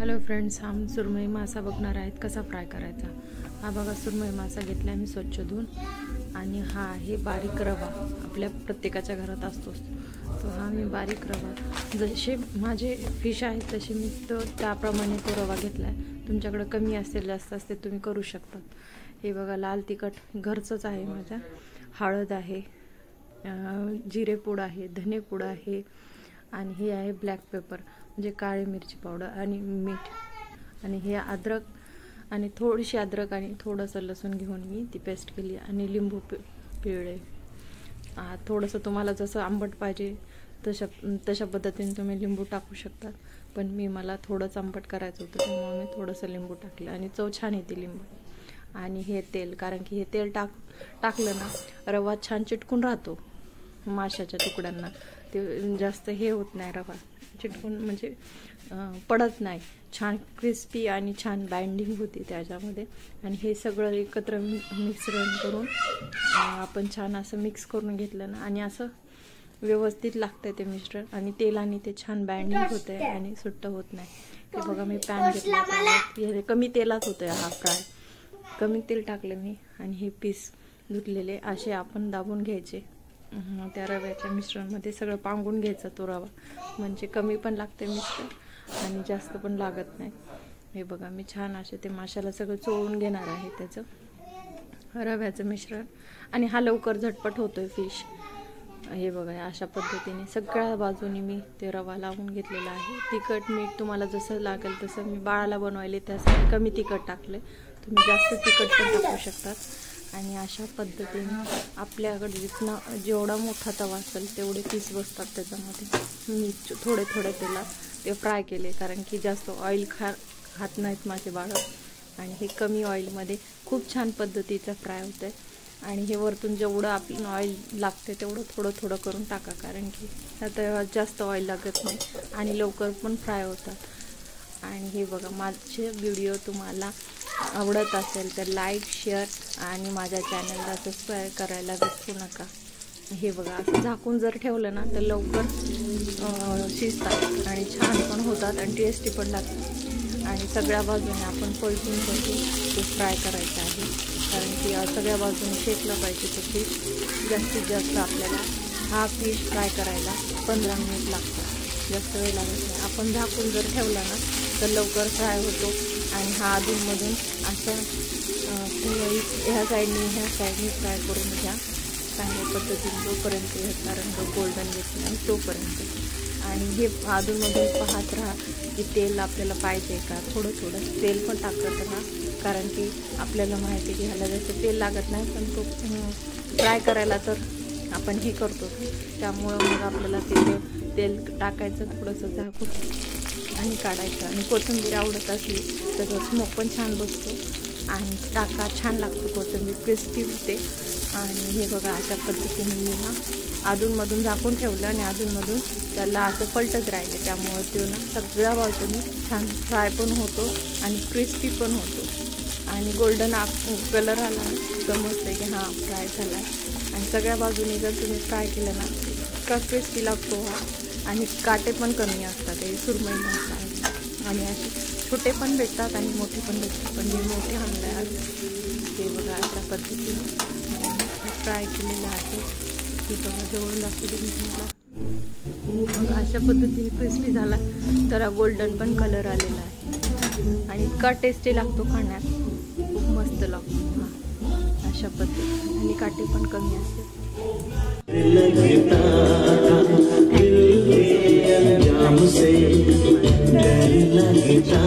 Hello friends, हम सुरमई मासा बघणार आहेत कसा फ्राय करायचा। हा बघा सुरमई मासा घेतला मी स्वच्छ धुवून, आणि हा आहे बारीक रवा, आपल्या प्रत्येकाच्या घरात असतोच तो। हा मी बारीक रवा, जसे माझे फिश आहेत तसे मी त्याप्रमाणे तो रवा घेतला आहे। तुमच्याकडे कमी असेल जास्त असते तुम्ही करू शकता। हे बघा लाल तिखट घरचंच आहे माझ्या, हळद आहे, जिरे पूड आहे, धने पूड आहे, आणि हे आहे ब्लॅक पेपर म्हणजे काळी मिरची पावडर, आणि मीठ, आणि हे अद्रक, आणि थोडीशी अद्रक आणि थोडंसं लसूण घेऊन मी ती पेस्ट केली, आणि पिळे थोडंसं तुम्हाला जसं आंबट पाहिजे तशा पद्धतीने तुम्ही लिंबू टाकू शकता, पण मला थोडंच आंबट करायचं होतं त्यामुळे मी थोडंसं लिंबू टाकलं, आणि चव छान येते लिंबू। आणि हे तेल, कारण की हे तेल टाकलं ना रवा छान चिटकून राहतो माशाच्या तुकड्यांना, ते जास्त हे होत नाही, रवा चिटकून म्हणजे पडत नाही, छान क्रिस्पी आणि छान बाइंडिंग होती त्याच्यामध्ये। आणि हे सगळं एकत्र मिश्रण करून आपण छान असं मिक्स करून घेतलं ना, आणि असं व्यवस्थित लागतंय ते मिश्रण, आणि तेलाने ते छान बाइंडिंग होतंय आणि सुट्ट होत नाही। ते बघा मी पॅन घेतला, कमी तेलात होतंय हा फ्राय, कमी तेल टाकलं मी, आणि हे पीस धुतलेले असे आपण दाबून घ्यायचे त्या रव्याच्या मिश्रणमध्ये, सगळं पांगून घ्यायचा तो रवा, म्हणजे कमी पण लागते मिश्रण आणि जास्त पण लागत नाही। हे बघा मी छान असे ते माशाला सगळं चोळून घेणार आहे त्याचं रव्याचं मिश्रण, आणि हा लवकर झटपट होतोय फिश। हे बघा अशा पद्धतीने सगळ्या बाजूनी मी ते रवा लावून घेतलेला आहे। तिखट मीठ तुम्हाला जसं लागेल तसं, मी बाळाला बनवायले त्यासाठी कमी तिखट टाकले, तुम्ही जास्त तिखट पण टाकू शकतात। आणि अशा पद्धतीने आपल्याकडे जेवढा मोठा तवा असेल तेवढे पीस बसतात त्याच्यामध्ये। मी थोडे तेलात ते फ्राय केले, कारण की जास्त ऑइल खात नाहीत माझे बाळ, आणि हे कमी ऑइलमध्ये खूप छान पद्धतीचं फ्राय होतं। आणि हे वरतून जेवढं आपलं ऑइल लागते तेवढं थोडं करून टाका, कारण की आता जास्त ऑइल लागत नाही आणि लवकर पण फ्राय होतात। आणि हे बघा माझे व्हिडिओ तुम्हाला आवडत असेल तर लाईक, शेअर आणि माझ्या चॅनलला सबस्क्राईब करायला विसरू नका। हे बघा असं झाकून जर ठेवलं ना तर लवकर शिजतात आणि छान पण होतात आणि टेस्टी पण लागतात। आणि सगळ्या बाजूने आपण पलटून ते फ्राय करायचं आहे, कारण की सगळ्या बाजूने शेकलं पाहिजे ते फिश। जास्तीत जास्त आपल्याला हा फिश फ्राय करायला 15 मिनिट लागतात, जास्त वेळ लागत नाही। आपण झाकून जर ठेवला ना तर लवकर फ्राय होतो, आणि हा अधूनमधून असं ह्या साईडनी फ्राय करून घ्या चांगल्या पद्धतीने, जोपर्यंत ह्याचा रंग गोल्डन येत नाही तोपर्यंत। आणि हे अधूनमधून पाहत राहा की तेल आपल्याला पाहिजे का, थोडं तेल पण टाकत राहा, कारण की आपल्याला माहिती आहे की ह्याला जास्त तेल लागत नाही, पण तो फ्राय करायला तर आपण हे करतो, त्यामुळं मग आपल्याला तेल टाकायचं, थोडंसं झाकून आणि काढायचं। आणि कोथिंबीर आवडत असली तर स्मोक पण छान बसतो, आणि टाका छान लागतो, कोथिंबीर क्रिस्पी होते। आणि हे बघा अशा पद्धतीने मी ना अधूनमधून झाकून ठेवलं, आणि अधूनमधून त्याला असं पलटत राहिले, त्यामुळे ते ना सगळ्या बाजूने छान फ्राय पण होतो आणि क्रिस्पी पण होतो, आणि गोल्डन कलर आला समजतं की हां फ्राय झाला आहे। आणि सगळ्या बाजूने जर तुम्ही फ्राय केलं ना इतका क्रिस्पी लागतो हा, आणि काटे पण कमी असतात, हे सुरमई मासा आहे। आणि असे छोटे पण भेटतात आणि मोठे पण भेटतात, पण हे मोठे आणले आहे। ते बघा अशा पद्धतीने फ्राय केलेलं आहे, ते बघा जवळून दाखवते मी तुम्हाला। मग अशा पद्धतीने क्रिस्पी झाला तर गोल्डन पण कलर आलेला आहे, आणि इतका टेस्टी लागतो खाण्यात, खूप मस्त लागतो हा अशा पद्धतीने, आणि काटे पण कमी असते। से डर लगता